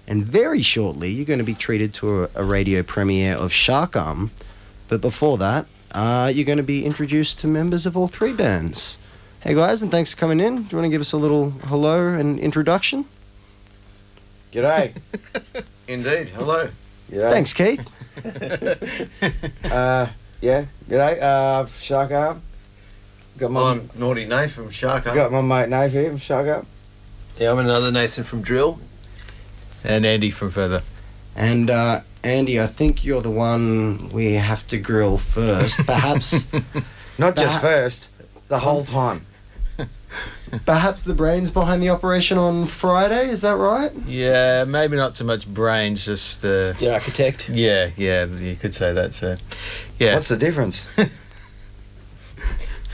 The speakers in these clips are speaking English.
And very shortly, you're going to be treated to a radio premiere of Shark Arm. But before that, you're going to be introduced to members of all three bands. Hey guys, and thanks for coming in. Do you want to give us a little hello and introduction? G'day. Indeed, hello. G'day. Thanks, Keith. Yeah, g'day. Shark Arm. I'm Naughty Nate from Shark Arm. Got my mate Nate here from Shark Arm. Yeah, I'm another Nathan from Drill. And Andy from Feather. And Andy, I think you're the one we have to grill first. Perhaps... Not just first, the whole time. Perhaps the brains behind the operation on Friday, is that right? Yeah, maybe not so much brains, just the... Your architect? Yeah, you could say that, so... Yeah. What's the difference?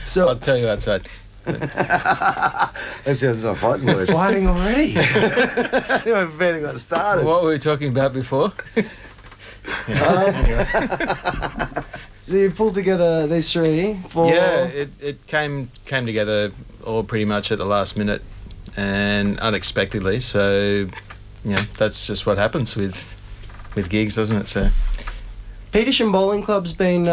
So I'll tell you outside. That sounds like fighting words. Fighting already? We've barely got started. What were we talking about before? So you pulled together these three for... Yeah, it came together all pretty much at the last minute and unexpectedly, so yeah, that's just what happens with gigs, doesn't it? So Petersham Bowling Club's been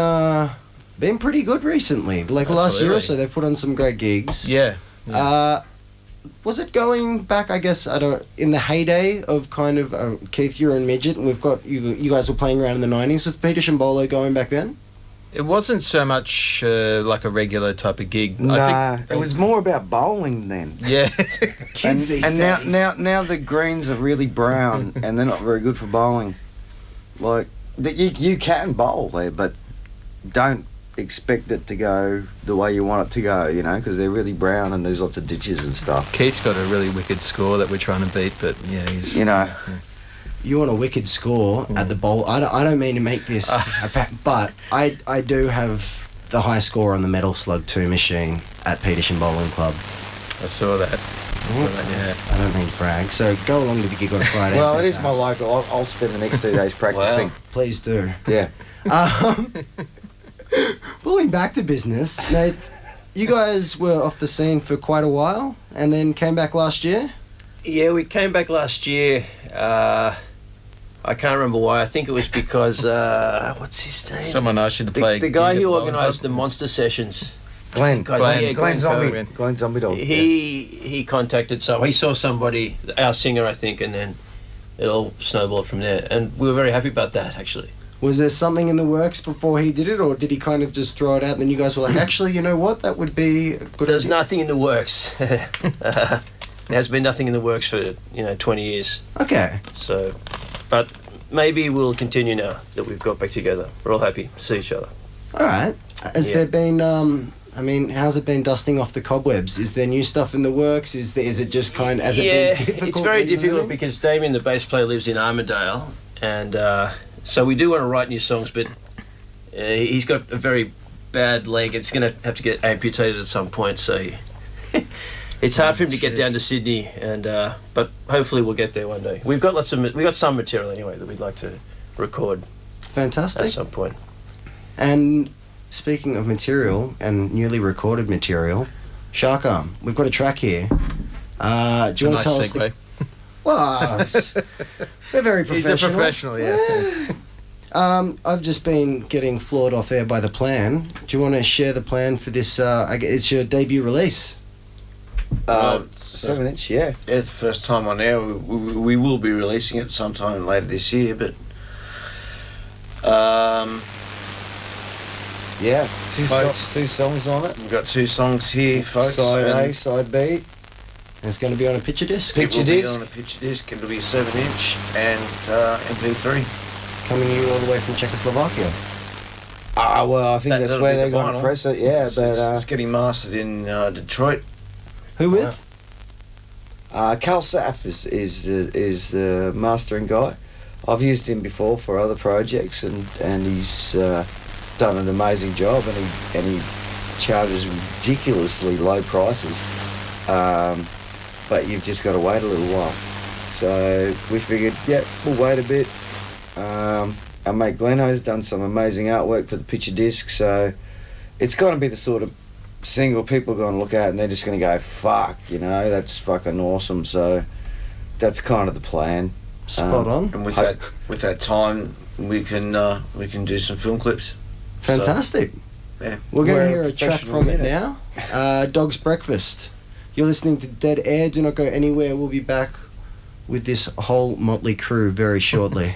pretty good recently. Like the last year or so, they've put on some great gigs. Yeah. Was it going back, I guess, in the heyday of kind of Keith, you're in Midget, and we've got you guys were playing around in the 90s. Was Petersham Bowler going back then? It wasn't so much like a regular type of gig. Nah, I think it was more about bowling then. Yeah. Kids these days. now the greens are really brown and they're not very good for bowling. Like you can bowl there, but don't expect it to go the way you want it to go, you know, because they're really brown and there's lots of ditches and stuff. Keith's got a really wicked score that we're trying to beat, but yeah, he's... You know. You want a wicked score at the bowl. I don't mean to make this, but I do have the high score on the Metal Slug 2 machine at Petersham Bowling Club. I saw that. Yeah. I don't mean to brag. So go along to the gig on Friday. Well, it is my local. I'll spend the next 2 days practicing. Wow. Please do. Yeah. Pulling back to business, Nate, you guys were off the scene for quite a while and then came back last year? Yeah, we came back last year. I can't remember why. I think it was because, what's his name? Someone asked you to play... The guy who organised the Monster Sessions. Glenn Zombie. Glenn Zombie Dog. He contacted he saw somebody, our singer, I think, and then it all snowballed from there. And we were very happy about that, actually. Was there something in the works before he did it, or did he kind of just throw it out and then you guys were like, actually, you know what, that would be a good There's idea? nothing in the works. There has been nothing in the works for, 20 years. Okay. So, but maybe we'll continue now that we've got back together. We're all happy to see each other. All right. Has there been, how's it been dusting off the cobwebs? Is there new stuff in the works? Is it just kind of, has it been difficult? It's very difficult because Damien, the bass player, lives in Armidale, and so we do want to write new songs, but he's got a very bad leg. It's going to have to get amputated at some point, so it's hard for him to get down to Sydney, and but hopefully we'll get there one day. We've got some material anyway that we'd like to record. Fantastic. At some point. And speaking of material and newly recorded material, Shark Arm, we've got a track here. Do you want to tell us? Well, we're very professional. He's a professional, yeah. I've just been getting floored off air by the plan. Do you want to share the plan for this? It's your debut release. 7-inch, yeah. Yeah, it's the first time on air. We will be releasing it sometime later this year, but yeah, two songs on it. We've got 2 songs here, folks. Side A, side B. It's going to be on a picture disc. Picture disc. On a picture disc. It'll be 7-inch and MP3. Coming you all the way from Czechoslovakia. Well, I think that's where they're going to press it. Yeah, but it's getting mastered in Detroit. Who with? Carl Saff is the mastering guy. I've used him before for other projects, and he's done an amazing job, and he charges ridiculously low prices. But you've just got to wait a little while. So we figured, we'll wait a bit. Our mate Glenno's done some amazing artwork for the picture disc, so it's going to be the sort of single people are going to look at and they're just going to go, fuck, that's fucking awesome. So that's kind of the plan. Spot on. And with that time, we can do some film clips. Fantastic. Yeah. We're going We're to hear a track professional from it unit. now. Dog's Breakfast. You're listening to Dead Air. Do not go anywhere. We'll be back with this whole motley crew very shortly.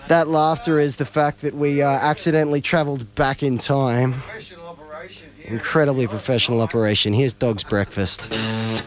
That laughter is the fact that we accidentally travelled back in time. Professional operation here. Incredibly professional operation. Here's Dog's Breakfast. I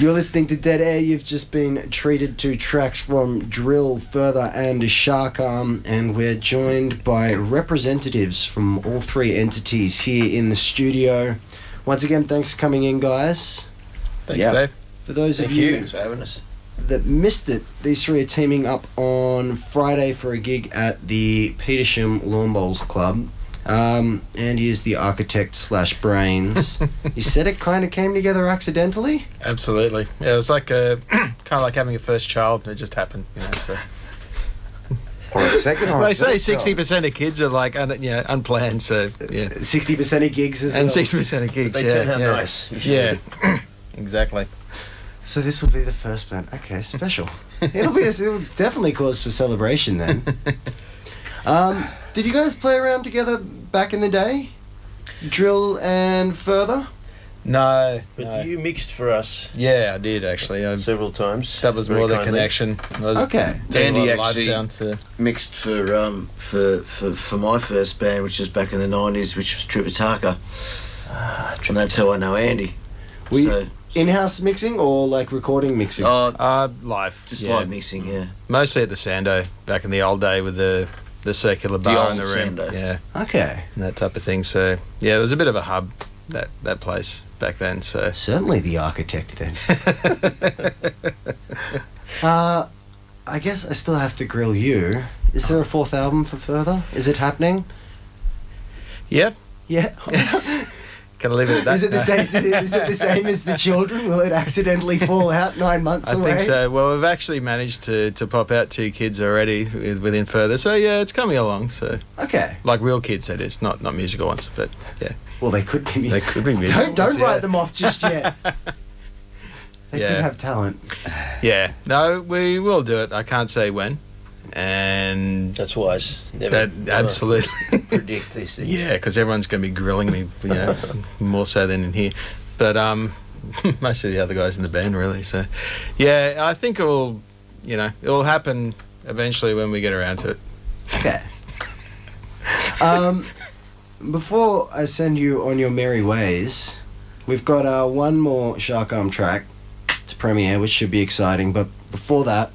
You're listening to Dead Air. You've just been treated to tracks from Drill, Further, and Shark Arm, and we're joined by representatives from all three entities here in the studio. Once again, thanks for coming in, guys. Thanks, Dave. For those of Thank you you. Thanks for having us. that missed it, these three are teaming up on Friday for a gig at the Petersham Lawn Bowls Club. Andy is the architect / brains. You said it kind of came together accidentally? Absolutely. Yeah, it was like kind of like having a first child. It just happened, you know. So Or a second or they a say third job. 60% of kids are like unplanned. So yeah, 60% of gigs as and well. 60% of gigs. They yeah, turn out yeah. nice. Yeah, exactly. So this will be the first band. Okay, special. It'll definitely cause for celebration then. Did you guys play around together back in the day? Drill and Further? No, But no. you mixed for us Yeah, I did actually. several times. That was Very more the kindly. connection. I was Okay. doing a lot Andy of live actually- sound to Mixed for my first band, which was back in the 90s, which was Tripitaka. And that's how I know Andy. Were you So, in-house mixing or like recording mixing? live. just yeah. live mixing, yeah. Mostly at the Sando back in the old day with the circular bar in old the room. Sando. Yeah, Okay. and that type of thing. So yeah, it was a bit of a hub that place back then. So Certainly the architect then. I guess I still have to grill you. Is there a fourth album for Further? Is it happening? yep, Yeah. gotta leave it at that. Is it the same? Is it the same as the children? Will it accidentally fall out 9 months I away? think so. Well, we've actually managed to pop out 2 kids already within Further. So yeah, it's coming along. So Okay. like real kids, that is, not musical ones, but yeah, Well, they could be. they could be musical. Don't ones, yeah. write them off just yet. They could Yeah. have talent. Yeah, no, we will do it. I can't say when, and That's wise. that Never absolutely. predict these things. Yeah, because everyone's going to be grilling me, you know, more so than in here. But most of the other guys in the band, really. So, yeah, I think it'll happen eventually when we get around to it. Okay. Before I send you on your merry ways, we've got one more Shark Arm track to premiere, which should be exciting. But before that,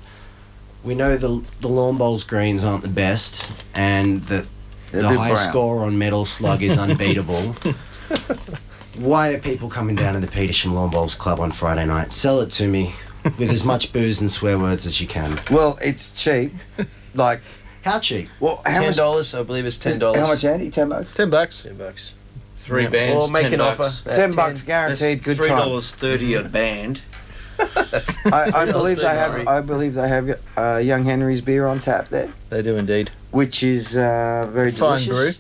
we know the Lawn Bowls greens aren't the best, and that They're a the bit high brown. score on Metal Slug is unbeatable. Why are people coming down to the Petersham Lawn Bowls Club on Friday night? Sell it to me with as much booze and swear words as you can. Well, it's cheap. Like, How cheap? well, how much? $10, I believe it's $10. How much, Andy? $10? $10. $10. 3 Yeah. bands, Or make $10 an offer. at $10 guaranteed. Good time. $3.30 a band. I believe they have. $3.30. I believe they have Young Henry's beer on tap there, They do indeed. which is very Fine delicious.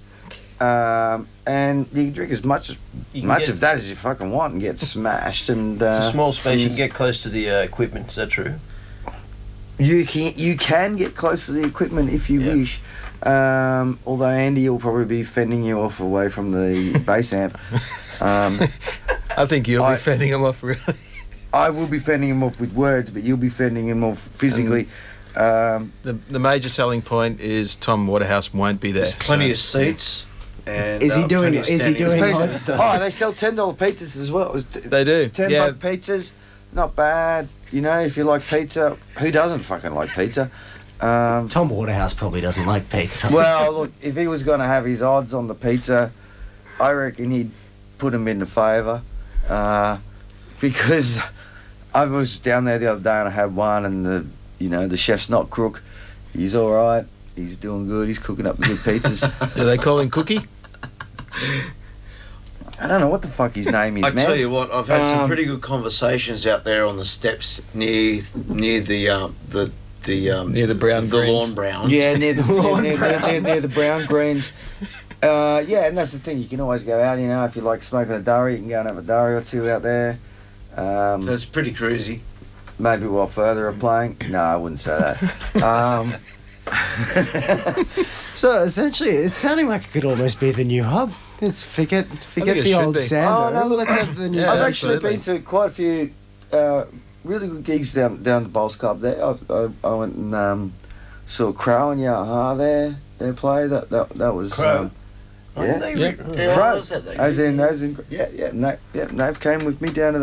And you can drink as much You can much get- of that as you fucking want and get smashed. And It's a small space. You and can get close to the equipment. Is that true? you can get close to the equipment if you Yeah. wish. Although Andy will probably be fending you off away from the bass amp. I think you'll I- be fending them off, really. I will be fending him off with words, but you'll be fending him off physically. The major selling point is Tom Waterhouse won't be there. There's plenty of so- seats. And, Is he doing? plenty of Is he standing doing space. hot stuff? Oh, they sell $10 pizzas as well. It was They do. $10 yeah, pizzas, not bad. You know, if you like pizza, who doesn't fucking like pizza? Tom Waterhouse probably doesn't like pizza. Well, look, if he was going to have his odds on the pizza, I reckon he'd put him into favour. Because I was down there the other day and I had one, and the chef's not crook. He's all right. He's doing good. He's cooking up good pizzas. do they call him Cookie? I don't know what the fuck his name is, I man. tell you what, I've had some Um, pretty good conversations out there on the steps near the Near the brown the greens. lawn browns. Yeah, near the Lawn near browns. the brown greens. Yeah, and that's the thing. You can always go out. You know, if you like smoking a durry, you can go and have a durry or two out there. So it's pretty cruisy. Maybe while Further are playing. No, I wouldn't say that. So essentially, it's sounding like it could almost be the new hub. Let's forget it the should old be. Sando. Oh, no, look, Let's have the new. Yeah, I've hub. actually absolutely. been to quite a few really good gigs down the Bowls Club there. I went and saw Crow and Yaha there. They play that was Crow? yeah. They Crow. I was at that As gig. in, Nave came with me down to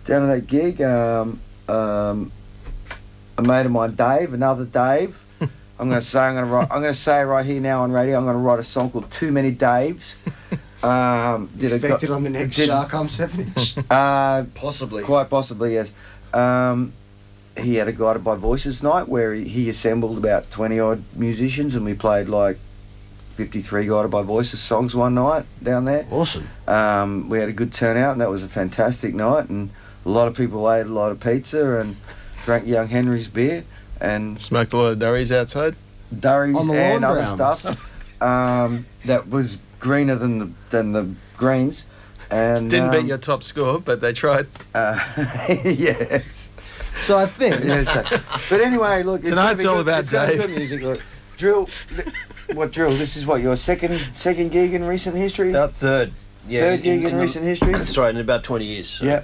down at that gig. A mate of mine, Dave, another Dave. I'm going to say right here now on radio. I'm going to write a song called "Too Many Daves." Expected on the next Sharkum 7-inch. Possibly. Quite possibly, yes. He had a Guided by Voices night where he assembled about 20 odd musicians, and we played like 53 Guided by Voices songs one night down there. Awesome. We had a good turnout, and that was a fantastic night. And a lot of people ate a lot of pizza and drank Young Henry's beer and Smoked a lot of durries outside. durries On the and lawn other grounds. stuff. That was greener than the greens. And Didn't beat your top score, but they tried. yes. So I think Yes, but anyway, look. Tonight's gonna be all good- about it's gonna be Dave. good music. Look, drill. What drill? This is what your second gig in recent history. About third. Yeah, Third gig in recent history. That's right, in about 20 years. So. Yeah.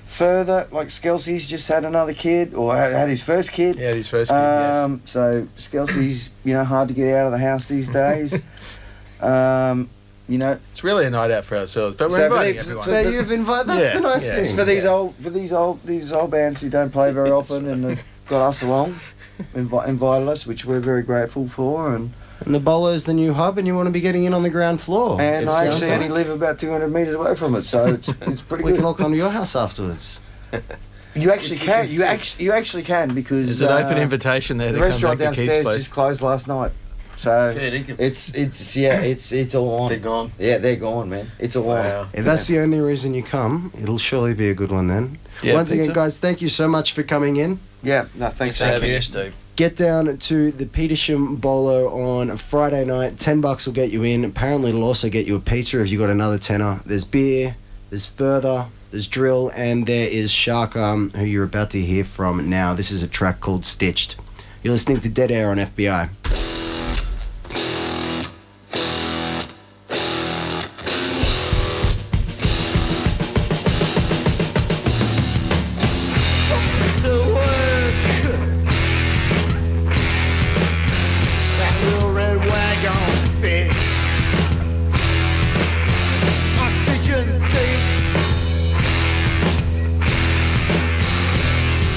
Further, like Skelsey's just had another kid, or had his first kid. Yeah, his first gig, yes. So Skelsey's, hard to get out of the house these days. It's really a night out for ourselves, but we're So inviting for everyone. the- that you've invited. That's Yeah, the nice yeah. thing. It's for these old bands who don't play very often and have got us along, invited us, which we're very grateful for, and And the Bolo's the new hub, and you want to be getting in on the ground floor. I It sounds actually only like. live about 200 metres away from it, so it's pretty We good. can all come to your house afterwards. You actually If you can. can You fit. you actually can because There's an open invitation there the to come restaurant back to Keith's downstairs place. just closed last night, so Fair dinkum. it's all on. They're gone. Yeah, they're gone, man. It's all Wow. on. If that's the only reason you come, it'll surely be a good one then. Yeah, Once I think again, so. guys, thank you so much for coming in. Yeah, no, thanks for having Thank you, us. Steve. Get down to the Petersham Bolo on a Friday night. $10 will get you in. Apparently, it'll also get you a pizza if you got another tenner. There's beer, there's Further, there's Drill, and there is Shark who you're about to hear from now. This is a track called Stitched. You're listening to Dead Air on FBI.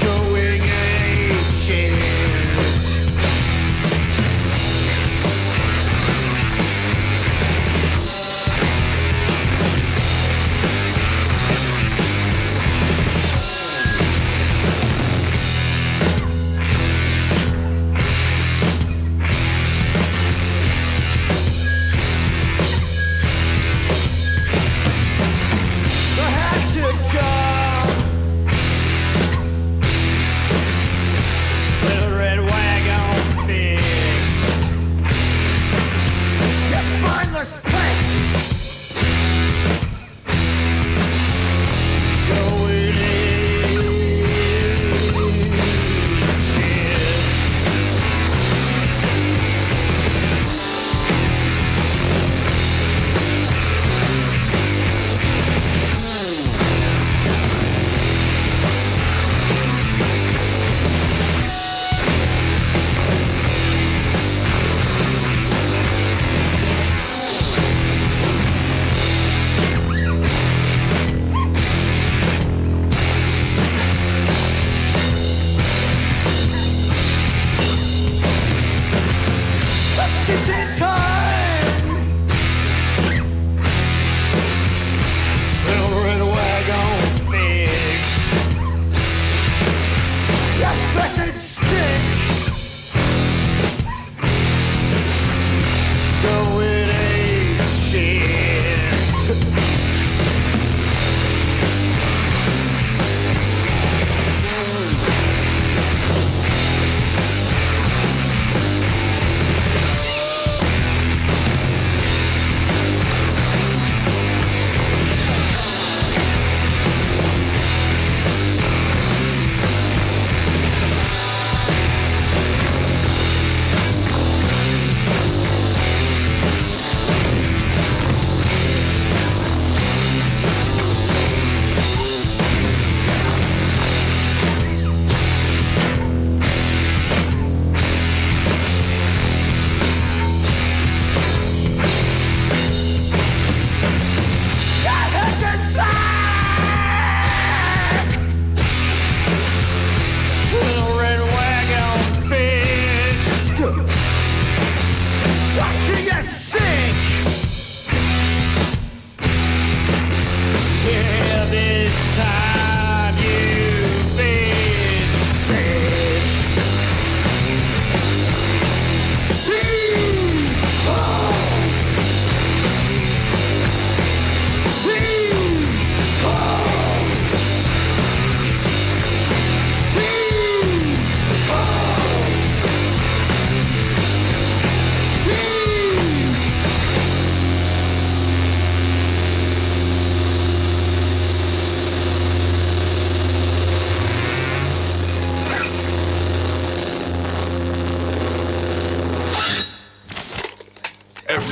Going ape shit.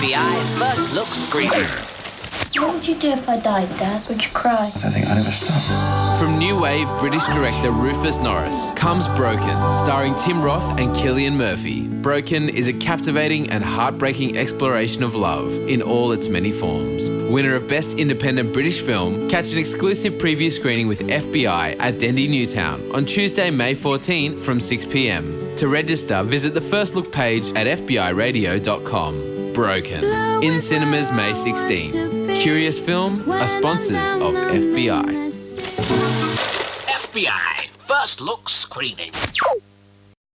FBI First Look Screening. What would you do if I died, Dad? Would you cry? I don't think I'd ever stop. From new wave British director Rufus Norris comes Broken, starring Tim Roth and Cillian Murphy. Broken is a captivating and heartbreaking exploration of love in all its many forms. Winner of Best Independent British Film, catch an exclusive preview screening with FBI at Dendy Newtown on Tuesday, May 14 from 6 p.m. To register, visit the First Look page at fbiradio.com. Broken, in cinemas May 16. Curious Film are sponsors of FBI. FBI First Look Screening.